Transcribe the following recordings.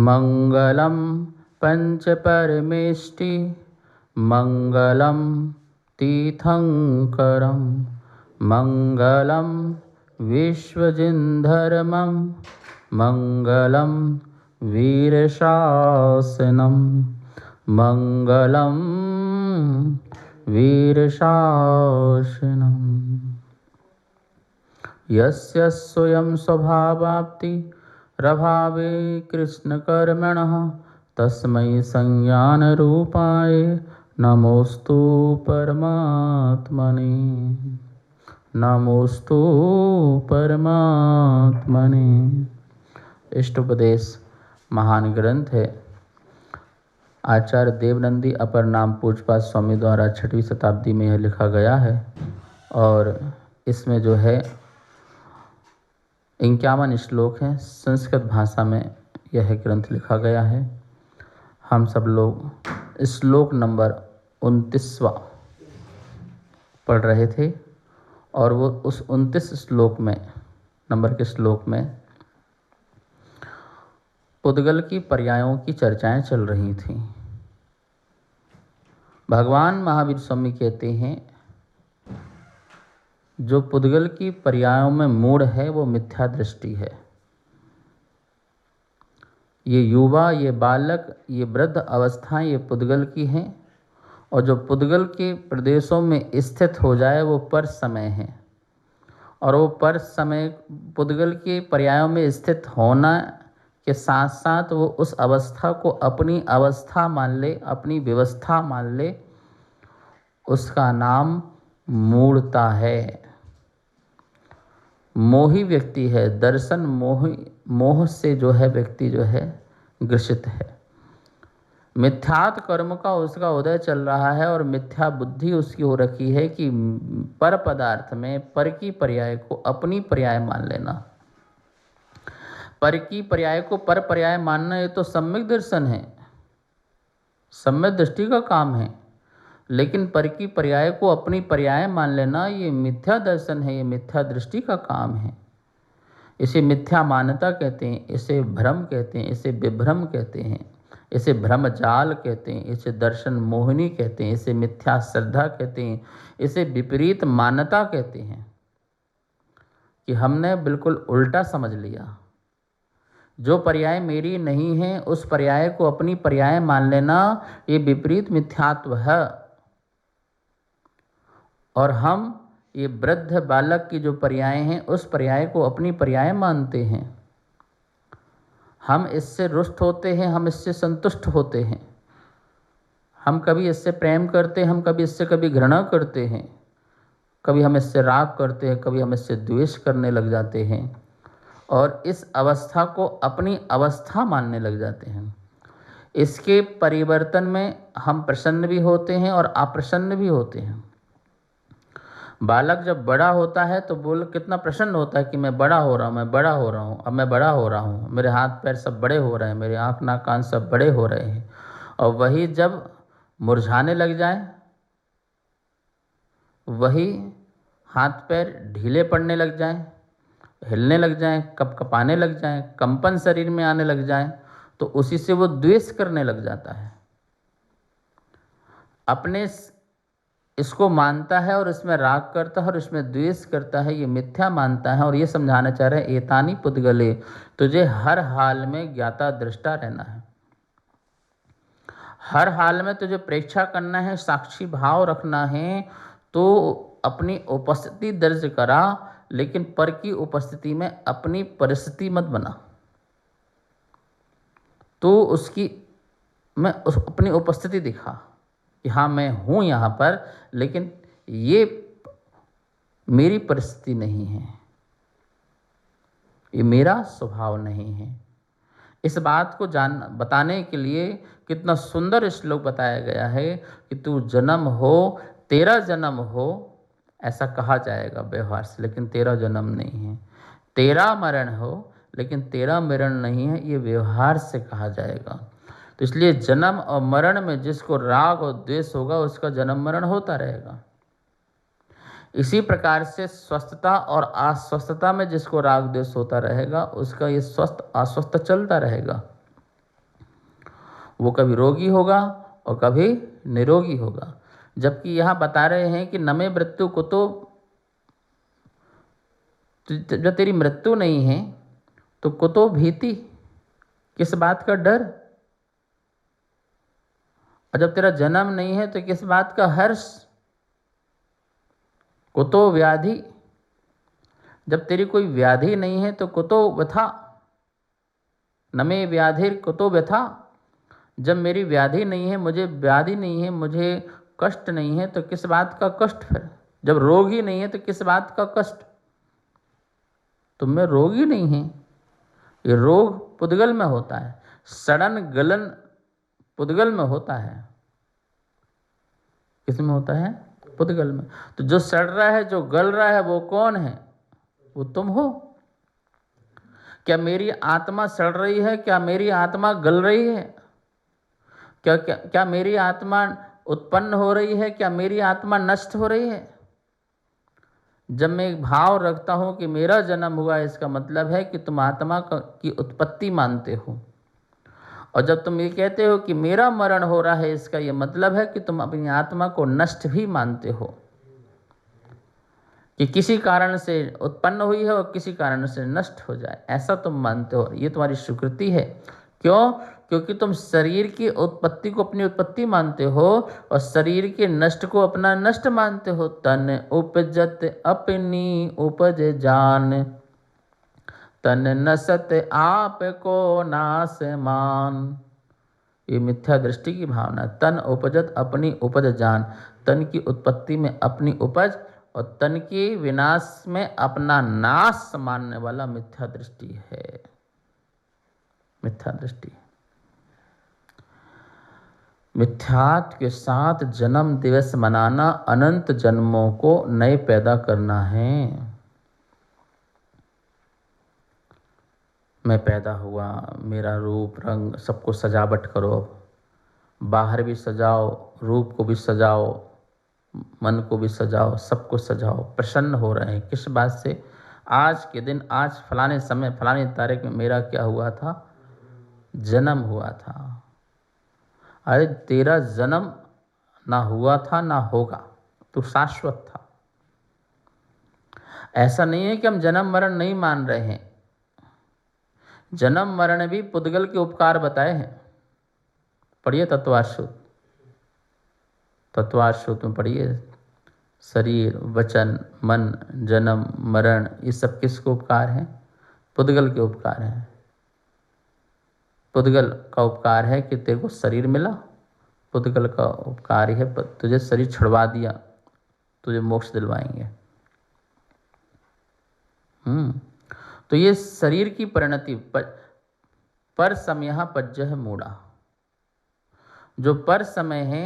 मंगलम पंचपरमेष्टि मंगलम तीर्थंकरम मंगलम विश्वजिन्धर्मं मंगलम वीरशासनम मंगलम वीरशासनम। यस्य स्वयं स्वभावाप्ति रभावे कृष्णकर्मणः तस्मै संज्ञानरूपाय नमोस्तु परमात्मने। नमोस्तु परमात्मने। इष्टोपदेश महान ग्रंथ है। आचार्य देवनंदी अपर नाम पूज्यपाद स्वामी द्वारा 6वीं शताब्दी में यह लिखा गया है और इसमें जो है 51 श्लोक हैं। संस्कृत भाषा में यह ग्रंथ लिखा गया है। हम सब लोग श्लोक नंबर 29वां पढ़ रहे थे और वो उस 29 श्लोक में नंबर के श्लोक में पुद्गल की पर्यायों की चर्चाएं चल रही थीं। भगवान महावीर स्वामी कहते हैं जो पुद्गल की पर्यायों में मूढ़ है वो मिथ्या दृष्टि है। ये युवा, ये बालक, ये वृद्ध अवस्थाएं ये पुद्गल की हैं और जो पुद्गल के प्रदेशों में स्थित हो जाए वो पर समय है और वो पर समय पुद्गल के पर्यायों में स्थित होना के साथ साथ वो उस अवस्था को अपनी अवस्था मान ले, अपनी व्यवस्था मान ले, उसका नाम मूढ़ता है। मोही व्यक्ति है, दर्शन मोह से जो है व्यक्ति जो है ग्रसित है। मिथ्यात्व कर्म का उसका उदय चल रहा है और मिथ्या बुद्धि उसकी हो रखी है कि पर पदार्थ में पर की पर्याय को अपनी पर्याय मान लेना। पर की पर्याय को पर पर्याय मानना ये तो सम्यक दर्शन है, सम्यक दृष्टि का काम है। लेकिन पर की पर्याय को अपनी पर्याय मान लेना ये मिथ्या दर्शन है, ये मिथ्या दृष्टि का काम है। इसे मिथ्या मान्यता कहते हैं, इसे भ्रम कहते हैं, इसे विभ्रम कहते हैं, इसे भ्रमजाल कहते हैं, इसे दर्शन मोहिनी कहते हैं, इसे मिथ्या श्रद्धा कहते हैं, इसे विपरीत मान्यता कहते हैं कि हमने बिल्कुल उल्टा समझ लिया। जो पर्याय मेरी नहीं है उस पर्याय को अपनी पर्याय मान लेना ये विपरीत मिथ्यात्व है। और हम ये वृद्ध बालक की जो पर्याय हैं उस पर्याय को अपनी पर्याय मानते हैं। हम इससे रुष्ट होते हैं, हम इससे संतुष्ट होते हैं, हम कभी इससे प्रेम करते हैं, हम कभी इससे घृणा करते हैं, कभी हम इससे राग करते हैं, कभी हम इससे द्वेष करने लग जाते हैं और इस अवस्था को अपनी अवस्था मानने लग जाते हैं। इसके परिवर्तन में हम प्रसन्न भी होते हैं और अप्रसन्न भी होते हैं। बालक जब बड़ा होता है तो बोल कितना प्रसन्न होता है कि मैं बड़ा हो रहा हूँ, मैं बड़ा हो रहा हूँ, अब मैं बड़ा हो रहा हूँ, मेरे हाथ पैर सब बड़े हो रहे हैं, मेरे आँख नाक कान सब बड़े हो रहे हैं। और वही जब मुरझाने लग जाए, वही हाथ पैर ढीले पड़ने लग जाएं, हिलने लग जाएं, कपकपाने लग जाएं, कंपन शरीर में आने लग जाएं, तो उसी से वो द्वेष करने लग जाता है। अपने इसको मानता है और इसमें राग करता है और इसमें द्वेष करता है, ये मिथ्या मानता है और ये समझाना चाह रहे हैं एतानी पुद्गले, तुझे हर हाल में ज्ञाता दृष्टा रहना है। हर हाल में तुझे प्रेक्षा करना है, साक्षी भाव रखना है। तो अपनी उपस्थिति दर्ज करा, लेकिन पर की उपस्थिति में अपनी परिस्थिति मत बना। तो उसकी अपनी उपस्थिति दिखा कि हाँ मैं हूँ यहाँ पर, लेकिन ये मेरी परिस्थिति नहीं है, ये मेरा स्वभाव नहीं है। इस बात को बताने के लिए कितना सुंदर श्लोक बताया गया है कि तू जन्म हो, तेरा जन्म हो, ऐसा कहा जाएगा व्यवहार से, लेकिन तेरा जन्म नहीं है। तेरा मरण हो, लेकिन तेरा मरण नहीं है, ये व्यवहार से कहा जाएगा। तो इसलिए जन्म और मरण में जिसको राग और द्वेष होगा उसका जन्म मरण होता रहेगा। इसी प्रकार से स्वस्थता और अस्वस्थता में जिसको राग द्वेष होता रहेगा उसका ये स्वस्थ अस्वस्थ चलता रहेगा। वो कभी रोगी होगा और कभी निरोगी होगा। जबकि यहाँ बता रहे हैं कि नमे मृत्यु को तो जब तेरी मृत्यु नहीं है तो कुतो भीति, किस बात का डर, और जब तेरा जन्म नहीं है तो किस बात का हर्ष, कुतो व्याधि, जब तेरी कोई व्याधि नहीं है तो कुतो व्यथा, नमे व्याधिर कुतो व्यथा, जब मेरी व्याधि नहीं है, मुझे व्याधि नहीं है, मुझे कष्ट नहीं है तो किस बात का कष्ट फिर, जब रोग ही नहीं है तो किस बात का कष्ट। तुम में रोग ही नहीं है, ये रोग पुद्गल में होता है, सड़न गलन पुद्गल में होता है। किस में होता है? पुद्गल में। तो जो सड़ रहा है, जो गल रहा है, वो कौन है? वो तुम हो। क्या मेरी आत्मा सड़ रही है? क्या मेरी आत्मा गल रही है? क्या क्या क्या मेरी आत्मा उत्पन्न हो रही है? क्या मेरी आत्मा नष्ट हो रही है? जब मैं एक भाव रखता हूं कि मेरा जन्म हुआ, इसका मतलब है कि तुम आत्मा की उत्पत्ति मानते हो। और जब तुम ये कहते हो कि मेरा मरण हो रहा है, इसका ये मतलब है कि तुम अपनी आत्मा को नष्ट भी मानते हो, कि किसी कारण से उत्पन्न हुई है और किसी कारण से नष्ट हो जाए, ऐसा तुम मानते हो। ये तुम्हारी स्वीकृति है। क्यों? क्योंकि तुम शरीर की उत्पत्ति को अपनी उत्पत्ति मानते हो और शरीर के नष्ट को अपना नष्ट मानते हो। तन उपजत अपनी उपज जान, तन नसत आप को नास मान। ये मिथ्या दृष्टि की भावना। तन उपजत अपनी उपज जान, तन की उत्पत्ति में अपनी उपज और तन के विनाश में अपना नाश मानने वाला मिथ्या दृष्टि है। मिथ्या दृष्टि। मिथ्यात्व के साथ जन्म दिवस मनाना अनंत जन्मों को नए पैदा करना है। मैं पैदा हुआ, मेरा रूप रंग सबको सजावट करो, बाहर भी सजाओ, रूप को भी सजाओ, मन को भी सजाओ, सबको सजाओ। प्रसन्न हो रहे हैं किस बात से? आज के दिन, आज फलाने समय फलाने तारीख में मेरा क्या हुआ था? जन्म हुआ था। अरे तेरा जन्म ना हुआ था ना होगा, तू शाश्वत था। ऐसा नहीं है कि हम जन्म मरण नहीं मान रहे हैं। जन्म मरण भी पुद्गल के उपकार बताए हैं। पढ़िए तत्वाश्रुत, तत्वाश्रुत में पढ़िए। शरीर, वचन, मन, जन्म मरण, ये सब किसके उपकार हैं? पुद्गल के उपकार हैं। पुद्गल का उपकार है कि तेरे को शरीर मिला, पुद्गल का उपकार ही है तुझे शरीर छुड़वा दिया, तुझे मोक्ष दिलवाएंगे। तो ये शरीर की परिणति पर समयः पज्यः मूढ़ा, जो पर समय है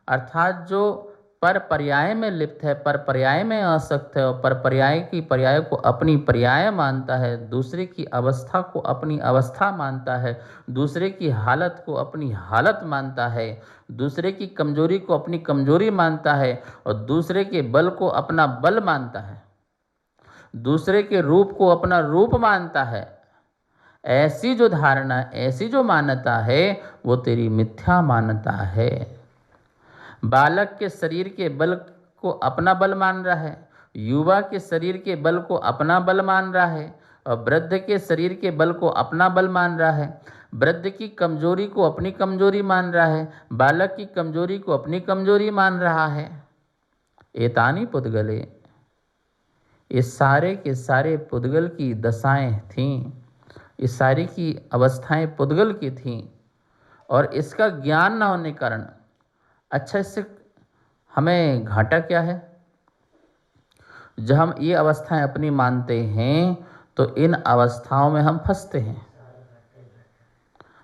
अर्थात जो पर पर्याय में लिप्त है, पर पर्याय में आसक्त है और पर पर्याय की पर्याय को अपनी पर्याय मानता है, दूसरे की अवस्था को अपनी अवस्था मानता है, दूसरे की हालत को अपनी हालत मानता है, दूसरे की कमजोरी को अपनी कमजोरी मानता है और दूसरे के बल को अपना बल मानता है, दूसरे के रूप को अपना रूप मानता है। ऐसी जो धारणा, ऐसी जो मान्यता है, वो तेरी मिथ्या मान्यता है। बालक के शरीर के बल को अपना बल मान रहा है, युवा के शरीर के बल को अपना बल मान रहा है और वृद्ध के शरीर के बल को अपना बल मान रहा है। वृद्ध की कमजोरी को अपनी कमजोरी मान रहा है, बालक की कमजोरी को अपनी कमजोरी मान रहा है। एतानी पुद्गले, ये सारे के सारे पुद्गल की दशाएं थीं, ये सारी की अवस्थाएं पुद्गल की थीं। और इसका ज्ञान न होने के कारण, अच्छा इससे हमें घाटा क्या है? जब हम ये अवस्थाएं अपनी मानते हैं तो इन अवस्थाओं में हम फंसते हैं,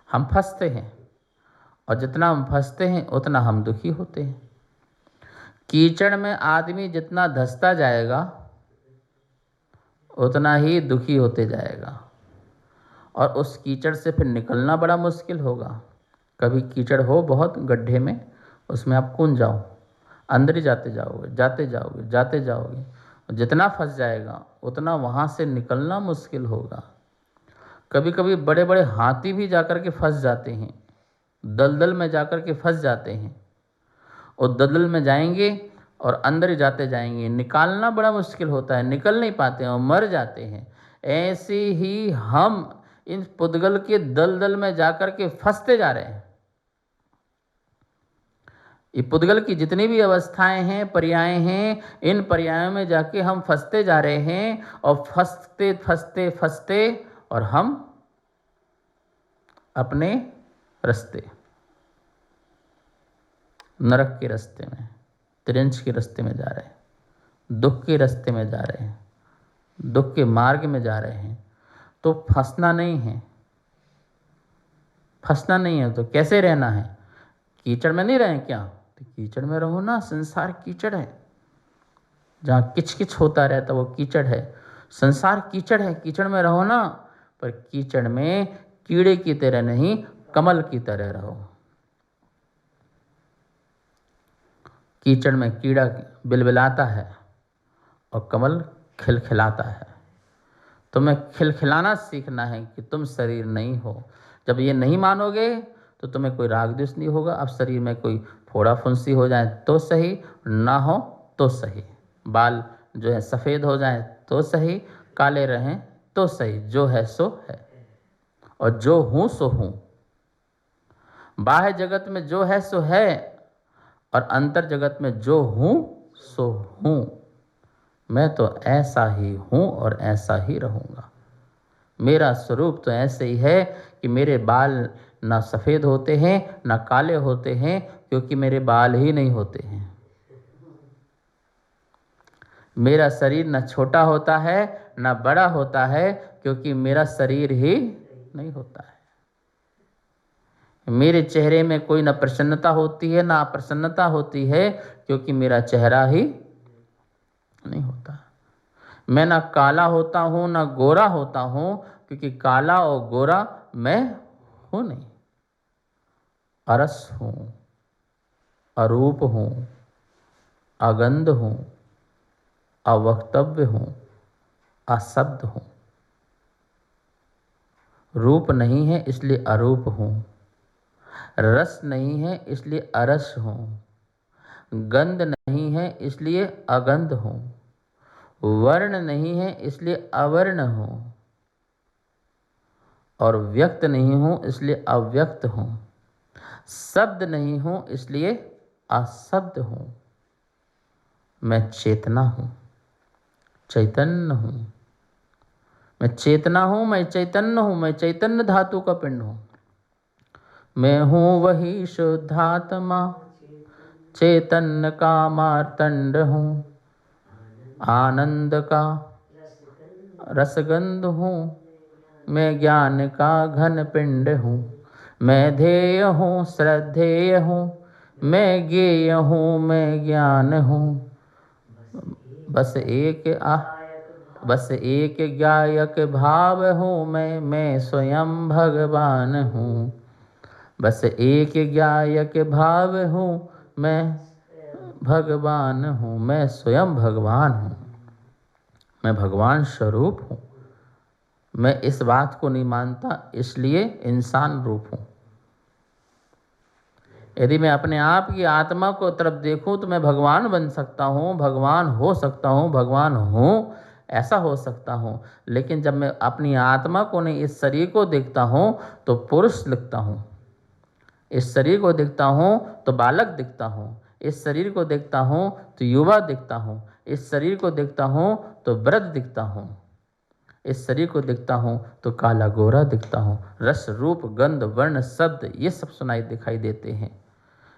हम फंसते हैं और जितना हम फंसते हैं उतना हम दुखी होते हैं। कीचड़ में आदमी जितना धंसता जाएगा उतना ही दुखी होते जाएगा और उस कीचड़ से फिर निकलना बड़ा मुश्किल होगा। कभी कीचड़ हो बहुत गड्ढे में, उसमें आप कूद जाओ, अंदर ही जाते जाओगे, जाते जाओगे, जाते जाओगे, जितना फंस जाएगा उतना वहाँ से निकलना मुश्किल होगा। कभी कभी बड़े बड़े हाथी भी जाकर के फंस जाते हैं दलदल में जाकर के फंस जाते हैं और दलदल में जाएंगे और अंदर ही जाते जाएंगे, निकालना बड़ा मुश्किल होता है, निकल नहीं पाते हैं और मर जाते हैं। ऐसे ही हम इन पुद्गल के दलदल में जाकर के फंसते जा रहे हैं। ये पुद्गल की जितनी भी अवस्थाएं हैं, पर्याय हैं, इन पर्यायों में जाके हम फंसते जा रहे हैं और फंसते फंसते फंसते और हम अपने रास्ते, नरक के रास्ते में, त्रिंच के रास्ते में जा रहे हैं, दुख के रास्ते में जा रहे हैं, दुख के मार्ग में जा रहे हैं। तो फंसना नहीं है, फंसना नहीं है तो कैसे रहना है? कीचड़ में नहीं रहें क्या? तो कीचड़ में रहो ना, संसार कीचड़ है, जहाँ किच किच होता रहता वो कीचड़ है, संसार कीचड़ है, कीचड़ में रहो ना, पर कीचड़ में कीड़े की तरह नहीं, कमल की तरह रहो। कीचड़ में कीड़ा बिलबिलाता है और कमल खिलखिलाता है। तुम्हें खिलखिलाना सीखना है कि तुम शरीर नहीं हो। जब ये नहीं मानोगे तो तुम्हें कोई राग द्वेष नहीं होगा। अब शरीर में कोई फोड़ा फुंसी हो जाए तो सही, ना हो तो सही, बाल जो है सफ़ेद हो जाए तो सही, काले रहें तो सही, जो है सो है और जो हूँ सो हूँ। बाह्य जगत में जो है सो है और अंतर जगत में जो हूँ सो हूँ। मैं तो ऐसा ही हूँ और ऐसा ही रहूँगा। मेरा स्वरूप तो ऐसे ही है कि मेरे बाल ना सफ़ेद होते हैं ना काले होते हैं, क्योंकि मेरे बाल ही नहीं होते हैं। मेरा शरीर न छोटा होता है न बड़ा होता है, क्योंकि मेरा शरीर ही नहीं होता है। मेरे चेहरे में कोई न प्रसन्नता होती है ना अप्रसन्नता होती है, क्योंकि मेरा चेहरा ही नहीं होता। मैं ना काला होता हूँ ना गोरा होता हूँ, क्योंकि काला और गोरा मैं हूँ नहीं। अरस हूँ, अरूप हूँ, अगंध हूँ, अवक्तव्य हूँ, अशब्द हूँ। रूप नहीं है इसलिए अरूप हूँ, रस नहीं है इसलिए अरस हूँ, गंध नहीं है इसलिए अगंध हूँ, वर्ण नहीं है इसलिए अवर्ण हूँ, और व्यक्त नहीं हूँ इसलिए अव्यक्त हूँ, शब्द नहीं हूँ इसलिए अशब्द हूँ। मैं चेतना हूँ, चैतन्य हूँ। मैं चेतना हूँ, मैं चैतन्य हूँ, मैं चैतन्य धातु का पिंड हूँ। मैं हूँ वही शुद्धात्मा, चैतन्य का मार्तंड हूँ, आनंद का रसगंध हूँ, मैं ज्ञान का घन पिंड हूँ। मैं ध्येय हूँ, श्रद्धेय हूँ, मैं ज्ञेय हूँ, मैं ज्ञान हूँ। बस एक गायक भाव हूँ मैं स्वयं भगवान हूँ। बस एक गायक भाव हूँ मैं भगवान हूँ, मैं स्वयं भगवान हूँ, मैं भगवान स्वरूप हूँ। मैं इस बात को नहीं मानता, इसलिए इंसान रूप हूँ। यदि मैं अपने आप की आत्मा को तरफ देखूं तो मैं भगवान बन सकता हूँ, भगवान हो सकता हूँ, भगवान हूँ, ऐसा हो सकता हूँ। लेकिन जब मैं अपनी आत्मा को नहीं, इस शरीर को देखता हूँ तो पुरुष लिखता हूँ, इस शरीर को देखता हूँ तो बालक दिखता हूँ, इस शरीर को देखता हूँ तो युवा दिखता हूँ, इस शरीर को देखता हूँ तो वृद्ध दिखता हूँ, इस शरीर को देखता हूँ तो काला गोरा दिखता हूँ। रस रूप गंध वर्ण शब्द ये सब सुनाई दिखाई देते हैं,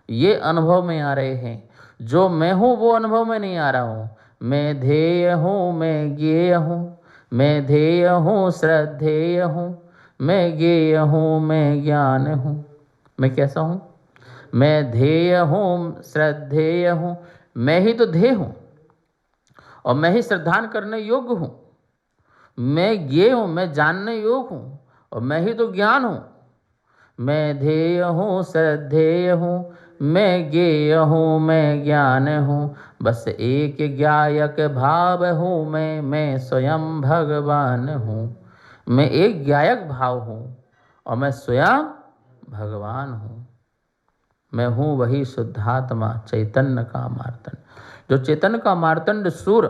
ये अनुभव में आ रहे हैं। जो मैं हूँ वो अनुभव में नहीं आ रहा हूँ। मैं ध्येय हूँ, मैं ज्ञेय हूँ, मैं ध्येय हूँ, श्रद्धेय हूँ, मैं ज्ञेय हूँ, मैं ज्ञान हूँ। मैं कैसा हूँ? मैं ध्येय हूँ, श्रद्धेय हूँ, मैं ही तो ध्येय हूँ और मैं ही श्रद्धान करने योग्य हूँ। मैं ज्ञेय हूँ, मैं जानने योग्य हूँ और मैं ही तो ज्ञान हूँ। मैं ध्येय हूँ, श्रद्धेय हूँ, मैं ज्ञेय हूँ, मैं ज्ञान हूँ। बस एक गायक भाव हूँ मैं स्वयं भगवान हूँ। मैं एक गायक भाव हूँ और मैं स्वयं भगवान हूँ। मैं हूँ वही शुद्धात्मा चैतन्य का मार्तंड। जो चैतन्य का मार्तंड सूर,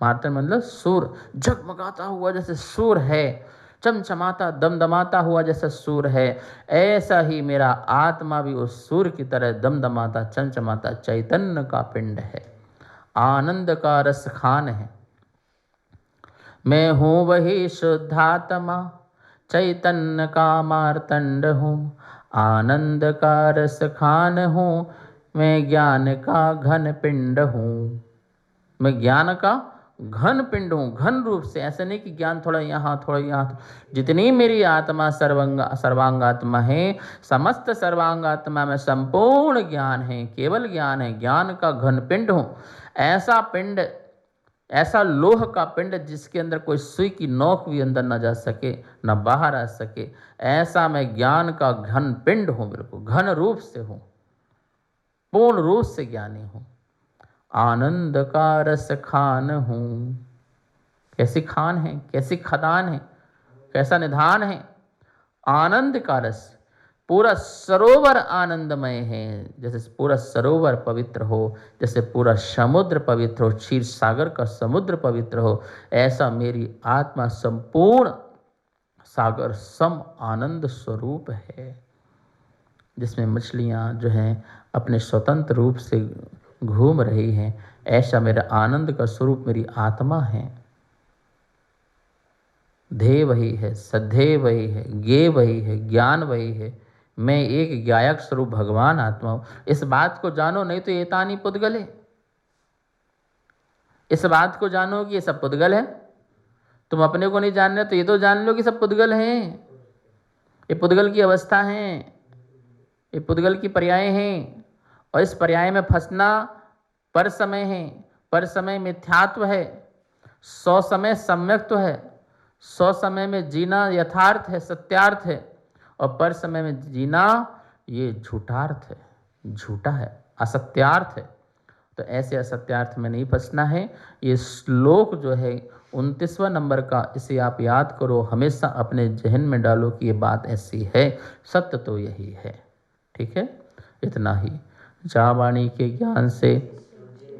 मार्तंड मतलब सूर, जगमगाता हुआ जैसे सूर है, चमचमाता दमदमाता हुआ जैसा सूर है, ऐसा ही मेरा आत्मा भी उस सूर की तरह दमदमाता चमचमाता चैतन्य का पिंड है, आनंद का रस खान है। मैं हूँ वही शुद्धात्मा चैतन्य का मार्तंड हूँ, आनंद का रस खान हूँ, मैं ज्ञान का घन पिंड हूँ। मैं ज्ञान का घन पिंड हूँ, घन रूप से, ऐसा नहीं कि ज्ञान थोड़ा यहाँ थोड़ा यहाँ। जितनी मेरी आत्मा सर्वांगात्मा है, समस्त सर्वांगात्मा में संपूर्ण ज्ञान है, केवल ज्ञान है, ज्ञान का घन पिंड हूँ। ऐसा पिंड, ऐसा लोह का पिंड जिसके अंदर कोई सुई की नोक भी अंदर न जा सके, न बाहर आ सके, ऐसा मैं ज्ञान का घन पिंड हूँ, बिल्कुल घन रूप से हूँ, पूर्ण रूप से ज्ञानी हूँ। आनंद का रस खान हूँ। कैसी खान है, कैसी खदान है, कैसा निधान है। आनंद का रस, पूरा सरोवर आनंदमय है। जैसे पूरा सरोवर पवित्र हो, जैसे पूरा समुद्र पवित्र हो, क्षीर सागर का समुद्र पवित्र हो, ऐसा मेरी आत्मा संपूर्ण सागर सम आनंद स्वरूप है, जिसमें मछलियाँ जो हैं अपने स्वतंत्र रूप से घूम रही हैं। ऐसा मेरा आनंद का स्वरूप मेरी आत्मा है। ध्येय वही है, सध्येय वही है, ज्ञेय वही है, ज्ञान वही है। मैं एक ज्ञायक स्वरूप भगवान आत्मा हूँ। इस बात को जानो, नहीं तो ये तानी पुद्गल है। इस बात को जानो कि ये सब पुद्गल है। तुम अपने को नहीं जान रहे तो ये तो जान लो कि सब पुद्गल हैं। ये पुद्गल की अवस्था है, ये पुद्गल की पर्याय हैं, और इस पर्याय में फंसना पर समय है। पर समय मिथ्यात्व है, 100 समय सम्यक्त्व है, 100 समय में जीना यथार्थ है, सत्यार्थ है, और पर समय में जीना ये झूठार्थ है, झूठा है, असत्यार्थ है। तो ऐसे असत्यार्थ में नहीं फंसना है। ये श्लोक जो है 29वां नंबर का, इसे आप याद करो, हमेशा अपने जहन में डालो कि ये बात ऐसी है, सत्य तो यही है। ठीक है, इतना ही। जा वाणी के ज्ञान से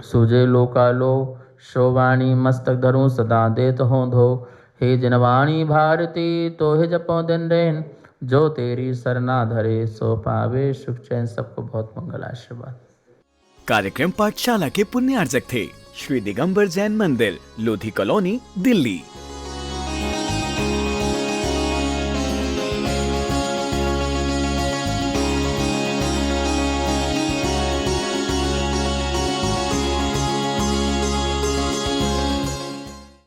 सूझे लोकालो, शोवाणी मस्तक धरूं सदा देत हो धो। हे जनवाणी भारती तो हे जपो दिन रैन, जो तेरी सरना धरे सो पावे सुख चैन। सबको बहुत मंगल आशीर्वाद। कार्यक्रम पाठशाला के पुण्यार्जक थे श्री दिगंबर जैन मंदिर, लोधी कॉलोनी, दिल्ली।